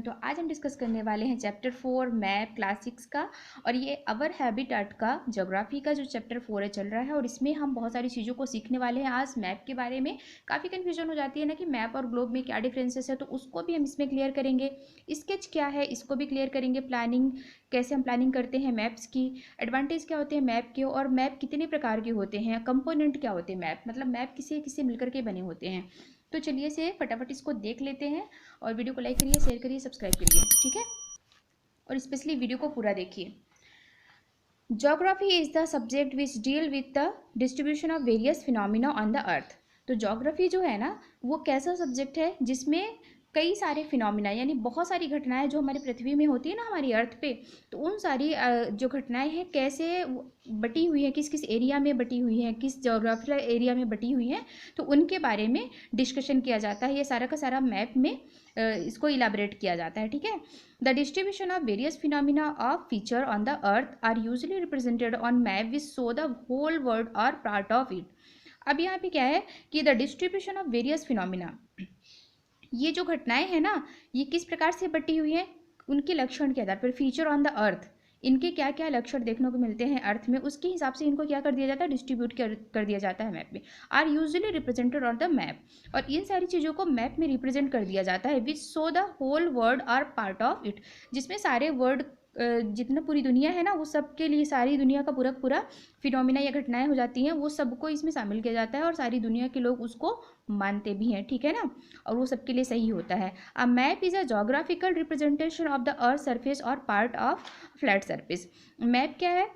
Everyone. तो आज हम डिस्कस करने वाले हैं चैप्टर 4 मैप क्लासिक्स का, और ये अवर हैबिटेट का ज्योग्राफी का जो चैप्टर 4 है चल रहा है। और इसमें हम बहुत सारी चीज़ों को सीखने वाले हैं आज मैप के बारे में। काफ़ी कन्फ्यूजन हो जाती है ना कि मैप और ग्लोब में क्या डिफरेंसेस है, तो उसको भी हम इसमें क्लियर करेंगे। स्केच क्या है इसको भी क्लियर करेंगे। प्लानिंग कैसे हम प्लानिंग करते हैं मैप्स की, एडवांटेज क्या होते हैं मैप के, और मैप कितने प्रकार के होते हैं, कंपोनेंट क्या होते हैं मैप, मतलब मैप किसी किसी मिलकर के बने होते हैं। तो चलिए से फटाफट इसको देख लेते हैं, और वीडियो को लाइक करिए, शेयर करिए, सब्सक्राइब करिए, ठीक है। और स्पेशली वीडियो को पूरा देखिए। Geography is the subject which deal with the distribution of various phenomena on the अर्थ। तो ज्योग्राफी जो है ना वो कैसा सब्जेक्ट है जिसमें कई सारे फिनोमिना यानी बहुत सारी घटनाएं जो हमारी पृथ्वी में होती है ना, हमारी अर्थ पे, तो उन सारी जो घटनाएं हैं कैसे बटी हुई है, किस किस एरिया में बटी हुई है, किस जोग्राफिकल एरिया में बटी हुई है, तो उनके बारे में डिस्कशन किया जाता है। ये सारा का सारा मैप में इसको इलाबरेट किया जाता है, ठीक है। The distribution of various phenomena of feature on the earth are usually represented on map which show the whole world और पार्ट ऑफ इट। अब यहाँ पे क्या है कि the distribution of various phenomena, ये जो घटनाएं हैं ना ये किस प्रकार से बटी हुई हैं, उनके लक्षण के आधार पर, फीचर ऑन द अर्थ, इनके क्या क्या लक्षण देखने को मिलते हैं अर्थ में, उसके हिसाब से इनको क्या कर दिया जाता है, डिस्ट्रीब्यूट कर दिया जाता है मैप में। Are usually represented on the map, और इन सारी चीज़ों को मैप में रिप्रेजेंट कर दिया जाता है, which show the whole world are part of it, जिसमें सारे वर्ल्ड जितना पूरी दुनिया है ना वो सबके लिए, सारी दुनिया का पूरा पूरा फिनोमिना या घटनाएं हो जाती हैं वो सबको इसमें शामिल किया जाता है, और सारी दुनिया के लोग उसको मानते भी हैं, ठीक है ना, और वो सबके लिए सही होता है। A map is a geographical representation of the earth surface और part of flat surface. Map क्या है,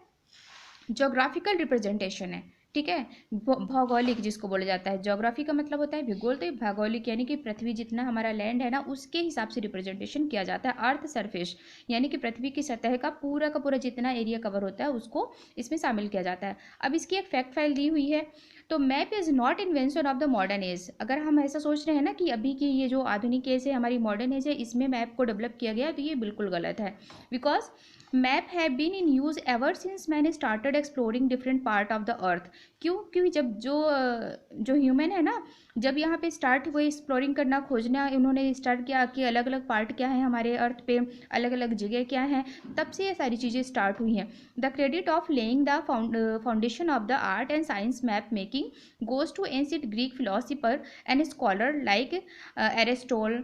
जोग्राफिकल रिप्रेजेंटेशन है, ठीक है। भौगोलिक जिसको बोला जाता है, ज्योग्राफी का मतलब होता है भूगोल, तो भौगोलिक यानी कि पृथ्वी जितना हमारा लैंड है ना उसके हिसाब से रिप्रेजेंटेशन किया जाता है। अर्थ सरफेस यानी कि पृथ्वी की सतह का पूरा जितना एरिया कवर होता है उसको इसमें शामिल किया जाता है। अब इसकी एक फैक्ट फाइल दी हुई है। तो map is not invention of the modern age. अगर हम ऐसा सोच रहे हैं ना कि अभी की ये जो आधुनिक एज है, हमारी मॉडर्न एज है, इसमें मैप को डेवलप किया गया, तो ये बिल्कुल गलत है। Because map have been in use ever since man started exploring different part of the earth. क्यों, क्योंकि जब जो ह्यूमन है ना, जब यहाँ पे स्टार्ट हुए एक्सप्लोरिंग करना, खोजना उन्होंने स्टार्ट किया कि अलग अलग पार्ट क्या है हमारे अर्थ पे, अलग अलग जगह क्या है, तब से ये सारी चीज़ें स्टार्ट हुई हैं। The credit of laying the foundation of the art and science map making goes to ancient Greek philosopher and scholar like Aristotle,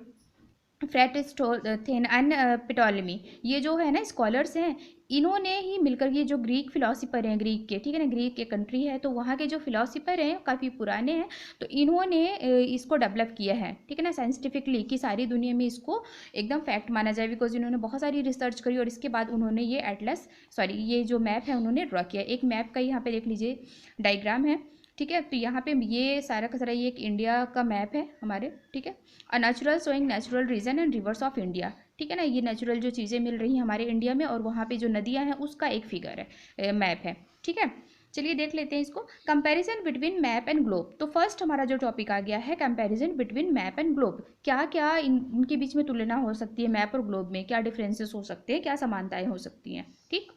Eratosthenes and Ptolemy. ये जो है ना स्कॉलर्स हैं, इन्होंने ही मिलकर, ये जो ग्रीक फिलोसफर हैं, ग्रीक के, ठीक है ना, ग्रीक के कंट्री है तो वहाँ के जो फिलोसफर हैं काफ़ी पुराने हैं, तो इन्होंने इसको डेवलप किया है, ठीक है ना, साइंटिफिकली, कि सारी दुनिया में इसको एकदम फैक्ट माना जाए। बिकॉज इन्होंने बहुत सारी रिसर्च करी और इसके बाद उन्होंने ये एटलस, सॉरी, ये जो मैप है उन्होंने ड्रॉ किया। एक मैप का यहाँ पे देख लीजिए डायग्राम है, ठीक है। तो यहाँ पे ये सारा का सारा ये एक इंडिया का मैप है हमारे, ठीक है। A natural showing natural region and rivers of India, ठीक है ना, ये नेचुरल जो चीज़ें मिल रही हैं हमारे इंडिया में और वहाँ पे जो नदियाँ हैं उसका एक फिगर है, मैप है, ठीक है। चलिए देख लेते हैं इसको, comparison between map and globe. तो फर्स्ट हमारा जो टॉपिक आ गया है comparison between map and globe. क्या क्या इनके बीच में तुलना हो सकती है, मैप और ग्लोब में क्या डिफरेंसेस हो सकते हैं, क्या समानताएं हो सकती हैं, ठीक।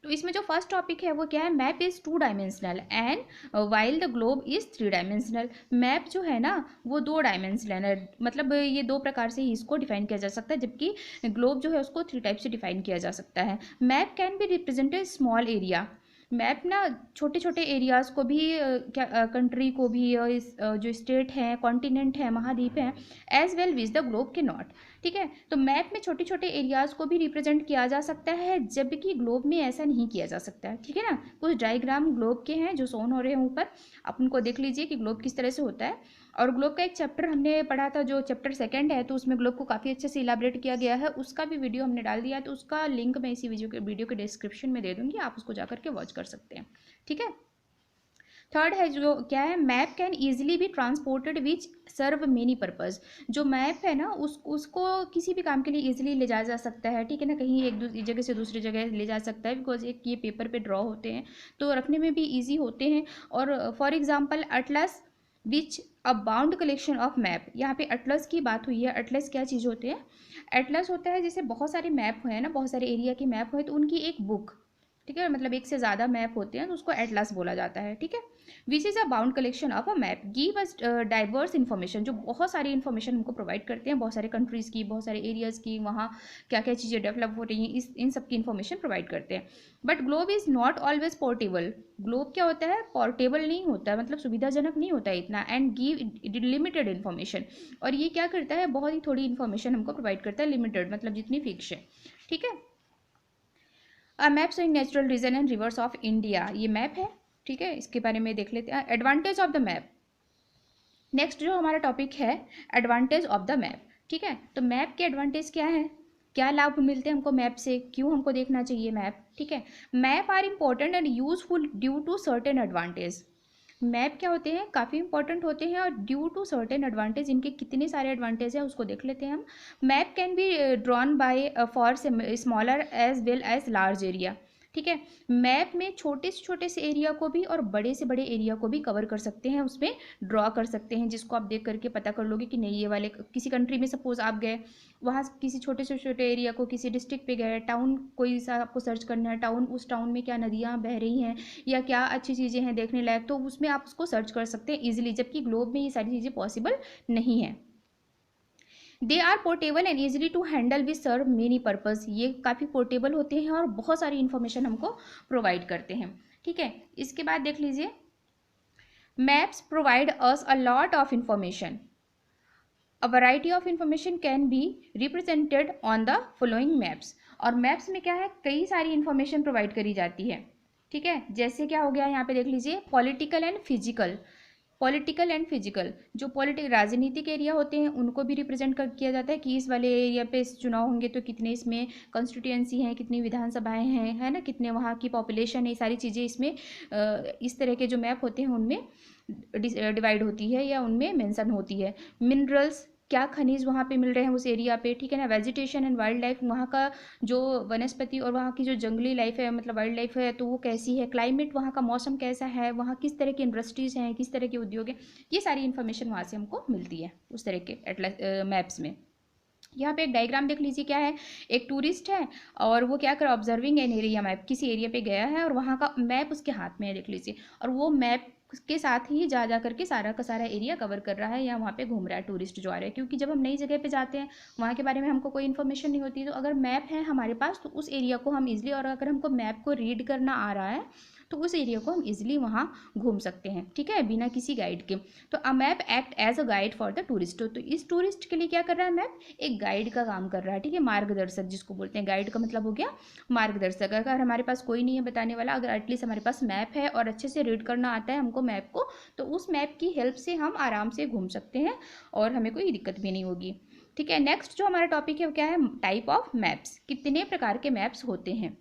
तो इसमें जो फर्स्ट टॉपिक है वो क्या है, map is 2 dimensional and while the globe is 3 dimensional. Map जो है ना वो 2 डायमेंशनल है, मतलब ये 2 प्रकार से ही इसको डिफाइन किया जा सकता है, जबकि ग्लोब जो है उसको 3 टाइप से डिफाइन किया जा सकता है। Map can be represented small area, map ना छोटे छोटे एरियाज़ को भी, कंट्री को भी, जो स्टेट हैं, कॉन्टिनेंट हैं, महाद्वीप हैं, as well with the globe के नॉट, ठीक है। तो मैप में छोटे छोटे एरियाज़ को भी रिप्रेजेंट किया जा सकता है, जबकि ग्लोब में ऐसा नहीं किया जा सकता है, ठीक है ना। कुछ डायग्राम ग्लोब के हैं जो शोन हो रहे हैं ऊपर, आप उनको देख लीजिए कि ग्लोब किस तरह से होता है। और ग्लोब का एक चैप्टर हमने पढ़ा था जो चैप्टर 2 है, तो उसमें ग्लोब को काफ़ी अच्छे से इलाबरेट किया गया है, उसका भी वीडियो हमने डाल दिया है, तो उसका लिंक मैं इसी वीडियो के डिस्क्रिप्शन में दे दूँगी, आप उसको जा करके वॉच कर सकते हैं, ठीक है। थर्ड है जो क्या है, map can easily be transported which serve many purpose. जो मैप है ना उसको किसी भी काम के लिए ईजिली ले जाया जा सकता है, ठीक है ना, कहीं एक जगह से दूसरी जगह ले जा सकता है, बिकॉज एक ये पेपर पे ड्रॉ होते हैं तो रखने में भी ईजी होते हैं। और for example atlas which a bound collection of map, यहाँ पे अटलस की बात हुई है। अटलस क्या चीज़ होते हैं, अटलस होता है जैसे बहुत सारे मैप हैं ना, बहुत सारे एरिया के मैप हुए तो उनकी एक बुक, ठीक है, मतलब एक से ज़्यादा मैप होते हैं तो उसको एटलस बोला जाता है। ठीक है, which is a bound collection of a map give us diverse information, जो बहुत सारी इन्फॉर्मेशन हमको प्रोवाइड करते हैं, बहुत सारे कंट्रीज़ की, बहुत सारे एरियाज़ की, वहाँ क्या क्या चीज़ें डेवलप हो रही हैं, इस इन सब की इन्फॉर्मेशन प्रोवाइड करते हैं। But globe is not always portable, globe क्या होता है, पोर्टेबल नहीं होता है, मतलब सुविधाजनक नहीं होता है इतना, एंड गिव लिमिटेड इन्फॉर्मेशन, और ये क्या करता है, बहुत ही थोड़ी इन्फॉर्मेशन हमको प्रोवाइड करता है, लिमिटेड मतलब जितनी फिक्स है। ठीक है, map showing natural region and rivers of India, ये मैप है। ठीक है, इसके बारे में देख लेते हैं, advantage of the map. Next जो हमारा टॉपिक है, एडवांटेज ऑफ द मैप। ठीक है, तो मैप के एडवांटेज क्या है, क्या लाभ मिलते हैं हमको मैप से, क्यों हमको देखना चाहिए मैप। ठीक है, map are important and useful due to certain advantage. Map क्या होते हैं, काफ़ी इंपॉर्टेंट होते हैं और ड्यू टू सर्टेन एडवांटेज, इनके कितने सारे एडवांटेज हैं उसको देख लेते हैं हम। Map can be drawn by for smaller as well as large area. ठीक है, मैप में छोटे से एरिया को भी और बड़े से बड़े एरिया को भी कवर कर सकते हैं, उसमें ड्रॉ कर सकते हैं, जिसको आप देख करके पता कर लोगे कि नहीं ये वाले, किसी कंट्री में सपोज आप गए, वहाँ किसी छोटे से छोटे एरिया को, किसी डिस्ट्रिक्ट पे गए, टाउन कोई सा आपको सर्च करना है, टाउन, उस टाउन में क्या नदियाँ बह रही हैं या क्या अच्छी चीज़ें हैं देखने लायक, तो उसमें आप उसको सर्च कर सकते हैं ईजिली, जबकि ग्लोब में ये सारी चीज़ें पॉसिबल नहीं है। They are portable and easily to handle with serve many purpose, ये काफ़ी पोर्टेबल होते हैं और बहुत सारी इन्फॉर्मेशन हमको प्रोवाइड करते हैं। ठीक है, इसके बाद देख लीजिए, maps provide us a lot of information, a variety of information can be represented on the following maps. और मैप्स में क्या है, कई सारी इंफॉर्मेशन प्रोवाइड करी जाती है। ठीक है, जैसे क्या हो गया यहाँ पे देख लीजिए, political and physical, political and physical, जो पॉलिटिक राजनीतिक एरिया होते हैं उनको भी रिप्रेजेंट किया जाता है कि इस वाले एरिया पे चुनाव होंगे तो कितने इसमें कॉन्स्टिट्यूएंसी हैं, कितनी विधानसभाएं हैं, है ना, कितने वहाँ की पॉपुलेशन है, सारी चीज़ें इसमें इस तरह के जो मैप होते हैं उनमें डिवाइड होती है या उनमें मेंशन होती है। मिनरल्स, क्या खनिज वहाँ पे मिल रहे हैं उस एरिया पे। ठीक है ना, वेजिटेशन एंड वाइल्ड लाइफ, वहाँ का जो वनस्पति और वहाँ की जो जंगली लाइफ है, मतलब वाइल्ड लाइफ है, तो वो कैसी है, क्लाइमेट, वहाँ का मौसम कैसा है, वहाँ किस तरह की इंडस्ट्रीज़ हैं, किस तरह के उद्योग हैं, ये सारी इन्फॉर्मेशन वहाँ से हमको मिलती है उस तरह के एटलस मैप्स में। यहाँ पे एक डायग्राम देख लीजिए, क्या है, एक टूरिस्ट है और वो क्या कर ऑब्जर्विंग एन एरिया मैप, किसी एरिया पे गया है और वहाँ का मैप उसके हाथ में है, देख लीजिए, और वो मैप के साथ ही जा करके सारा का सारा एरिया कवर कर रहा है या वहाँ पे घूम रहा है टूरिस्ट जो आ रहा है। क्योंकि जब हम नई जगह पे जाते हैं, वहाँ के बारे में हमको कोई इन्फॉर्मेशन नहीं होती, तो अगर मैप है हमारे पास तो उस एरिया को हम इजिली, और अगर हमको मैप को रीड करना आ रहा है तो उस एरिया को हम इजिली वहाँ घूम सकते हैं। ठीक है, बिना किसी गाइड के। तो a map act as a guide for the tourist, तो इस टूरिस्ट के लिए क्या कर रहा है मैप, एक गाइड का काम कर रहा है। ठीक है, मार्गदर्शक जिसको बोलते हैं, गाइड का मतलब हो गया मार्गदर्शक। अगर हमारे पास कोई नहीं है बताने वाला, अगर एटलीस्ट हमारे पास मैप है और अच्छे से रीड करना आता है हमको मैप को, तो उस मैप की हेल्प से हम आराम से घूम सकते हैं और हमें कोई दिक्कत भी नहीं होगी। ठीक है, नेक्स्ट जो हमारा टॉपिक है वो क्या है, टाइप ऑफ मैप्स, कितने प्रकार के मैप्स होते हैं।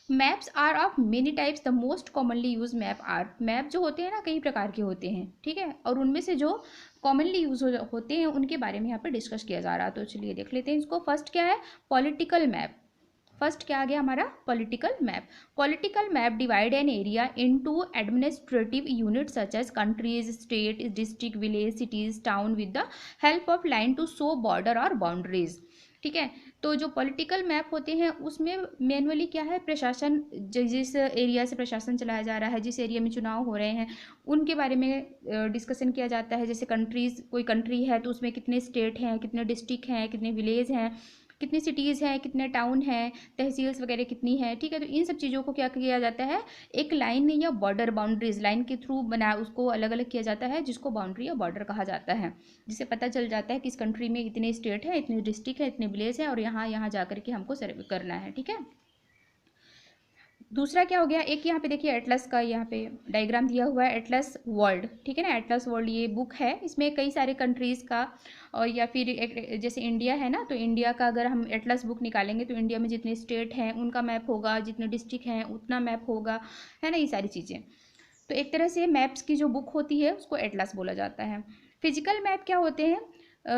Maps are of many types, the most commonly use map are, map जो होते हैं ना कई प्रकार के होते हैं। ठीक है, और उनमें से जो कॉमनली यूज होते हैं उनके बारे में यहाँ पे डिस्कस किया जा रहा है, तो चलिए देख लेते हैं इसको। फर्स्ट क्या है, पॉलिटिकल मैप। फर्स्ट क्या आ गया हमारा, political map. Political map divide an area into administrative unit such as countries, state, district, village, cities, town with the help of line to show border और बाउंड्रीज। ठीक है, तो जो पॉलिटिकल मैप होते हैं उसमें मैनुअली क्या है, प्रशासन, जिस एरिया से प्रशासन चलाया जा रहा है, जिस एरिया में चुनाव हो रहे हैं उनके बारे में डिस्कशन किया जाता है। जैसे कंट्रीज़, कोई कंट्री है तो उसमें कितने स्टेट हैं, कितने डिस्ट्रिक्ट हैं, कितने विलेज हैं, कितनी सिटीज़ हैं, कितने टाउन हैं, तहसील्स वगैरह कितनी है। ठीक है, तो इन सब चीज़ों को क्या किया जाता है, एक लाइन या बॉर्डर, बाउंड्रीज लाइन के थ्रू बना, उसको अलग अलग किया जाता है, जिसको बाउंड्री या बॉर्डर कहा जाता है, जिससे पता चल जाता है कि इस कंट्री में इतने स्टेट है, इतने डिस्ट्रिक्ट है, इतने विलेज है और यहाँ यहाँ जा करके हमको सर्वे करना है। ठीक है, दूसरा क्या हो गया, एक यहाँ पे देखिए एटलस का यहाँ पे डायग्राम दिया हुआ है, एटलस वर्ल्ड। ठीक है ना, एटलस वर्ल्ड ये बुक है, इसमें कई सारे कंट्रीज़ का, और या फिर एक जैसे इंडिया है ना, तो इंडिया का अगर हम एटलस बुक निकालेंगे तो इंडिया में जितने स्टेट हैं उनका मैप होगा, जितने डिस्ट्रिक्ट हैं उतना मैप होगा, है ना, ये सारी चीज़ें। तो एक तरह से मैप्स की जो बुक होती है उसको एटलस बोला जाता है। फिजिकल मैप क्या होते हैं,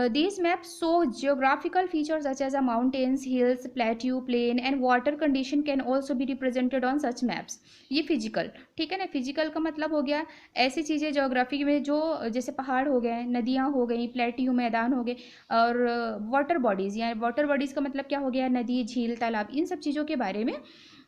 these maps show geographical features such as mountains, hills, plateau, plain and water condition can also be represented on such maps. ये फिजिकल, ठीक है ना, फिजिकल का मतलब हो गया ऐसी चीज़ें ज्योग्राफी में जो जैसे पहाड़ हो गए, नदियाँ हो गई, प्लेट्यू मैदान हो गए, और वाटर बॉडीज़, या वाटर बॉडीज़ का मतलब क्या हो गया, नदी, झील, तालाब, इन सब चीज़ों के बारे में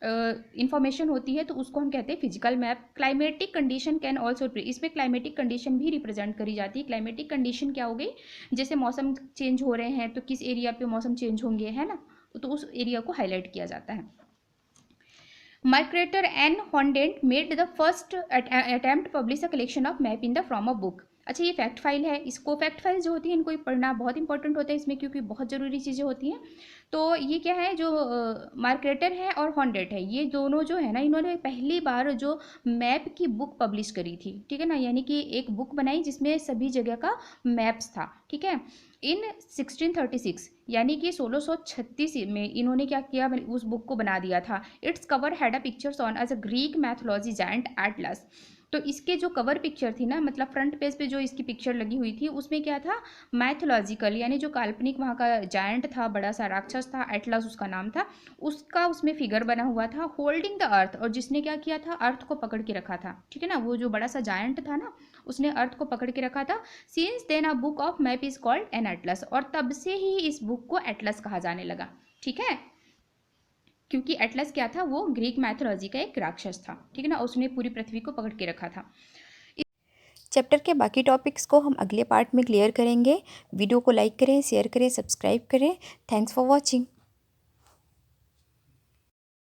इंफॉर्मेशन होती है तो उसको हम कहते हैं physical map. Climatic condition can also, इसमें क्लाइमेटिक कंडीशन भी रिप्रेजेंट करी जाती है। क्लाइमेटिक कंडीशन क्या हो गई, जैसे मौसम चेंज हो रहे हैं तो किस एरिया पे मौसम चेंज होंगे, है ना, तो उस एरिया को हाईलाइट किया जाता है। Marketer Anne Hondent made the first attempt publish a collection of map in the form of book। अच्छा, ये फैक्ट फाइल है। इसको फैक्ट फाइल जो होती है इनको पढ़ना बहुत इंपॉर्टेंट होता है इसमें, क्योंकि बहुत ज़रूरी चीज़ें होती हैं। तो ये क्या है, जो मार्केटर है और हॉन्डेट है, ये दोनों जो है ना, इन्होंने पहली बार जो मैप की बुक पब्लिश करी थी, ठीक है ना, यानी कि एक बुक बनाई जिसमें सभी जगह का मैप्स था, ठीक है। इन 1636 यानी कि 1636 में इन्होंने क्या किया, उस बुक को बना दिया था। Its cover had a pictures on as a Greek mythology giant Atlas. तो इसके जो कवर पिक्चर थी ना, मतलब फ्रंट पेज पे जो इसकी पिक्चर लगी हुई थी, उसमें क्या था, मैथोलॉजिकल यानी जो काल्पनिक वहाँ का जायंट था, बड़ा सा राक्षस था, एटलस उसका नाम था, उसका उसमें फिगर बना हुआ था, होल्डिंग द अर्थ, और जिसने क्या किया था, अर्थ को पकड़ के रखा था, ठीक है ना, वो जो बड़ा सा जायंट था ना, उसने अर्थ को पकड़ के रखा था। Since then a book of map is called an atlas, और तब से ही इस बुक को एटलस कहा जाने लगा, ठीक है, क्योंकि एटलस क्या था, वो ग्रीक मैथोलॉजी का एक राक्षस था, ठीक है ना, उसने पूरी पृथ्वी को पकड़ के रखा था। चैप्टर के बाकी टॉपिक्स को हम अगले पार्ट में क्लियर करेंगे। वीडियो को लाइक करें, शेयर करें, सब्सक्राइब करें। Thanks for watching.